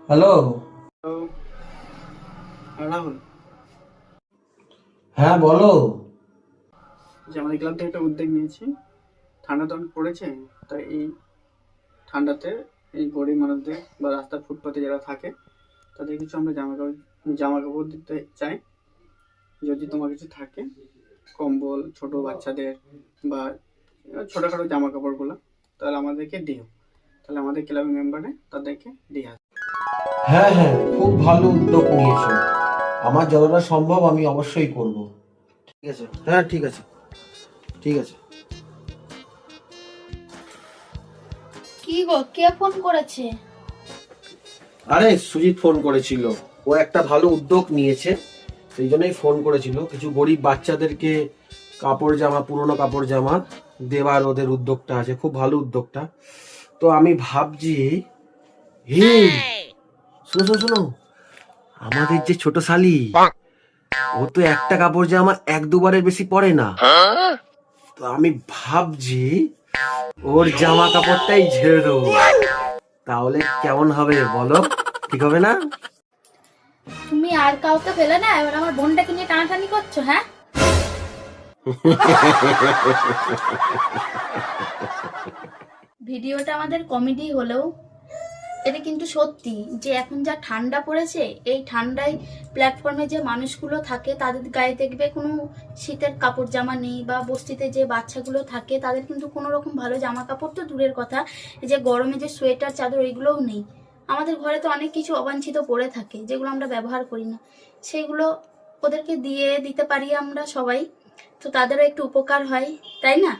Hello. তো রাহুল, হ্যাঁ বলো। যে আমাদের ক্লাব থেকে একটা উদ্যোগ নিয়েছি। ঠান্ডা তো অনেক পড়েছে, তাই এই ঠান্ডাতে এই গরিব মানুষদের বা রাস্তার ফুটপাতে যারা থাকে তাদের কিছু আমরা জামা কাপড় দিতে চাই। যদি তোমার কিছু থাকে, কম্বল, ছোট বাচ্চাদের বা ছোটখাটো জামা কাপড়গুলো, তাহলে আমাদেরকে দিও। তাহলে আমাদের ক্লাবের মেম্বারে তাদেরকে দিয়ে আসবে। হ্যাঁ হ্যাঁ, খুব ভালো উদ্যোগ নিয়েছো। আমার যতটা সম্ভব আমি অবশ্যই করব। ঠিক আছে, হ্যাঁ ঠিক আছে, ঠিক আছে। কি গো, কে ফোন করেছে? আরে সুজিত ফোন করেছিল। ও একটা ভালো উদ্যোগ নিয়েছে, সেই জন্যই ফোন করেছিল। কিছু গরিব বাচ্চাদেরকে কাপড় জামা, পুরনো কাপড় জামা দেওয়ার ওদের উদ্যোগটা আছে, খুব ভালো উদ্যোগটা। তো আমি ভাবছি, হে শোনো শোনো শোনো, আমাদের যে ছোট শালি, ও তো একটা কাপড় জামা এক দুবারের বেশি পরে না। তো আমি ভাবছি ওর জামা কাপড়টাই ঝেড়ে দেবো, তাহলে কেমন হবে বলো? ঠিক হবে না? তুমি আর কাউকে পেলে না, এবার আমার বোনটাকে নিয়ে টানাটানি করছো? হ্যাঁ, ভিডিওটা আমাদের কমেডি হলেও এটা কিন্তু সত্যি যে এখন যা ঠান্ডা পড়েছে, এই ঠান্ডায় প্ল্যাটফর্মে যে মানুষগুলো থাকে তাদের গায়ে দেখবে কোনো শীতের কাপড় জামা নেই, বা বস্তিতে যে বাচ্চাগুলো থাকে তাদের কিন্তু কোনো রকম ভালো জামা কাপড় তো দূরের কথা, এই যে গরমে যে সোয়েটার চাদর এগুলোও নেই। আমাদের ঘরে তো অনেক কিছু অবাঞ্ছিত পড়ে থাকে যেগুলো আমরা ব্যবহার করি না, সেগুলো ওদেরকে দিয়ে দিতে পারি আমরা সবাই, তো তাদেরও একটু উপকার হয়, তাই না?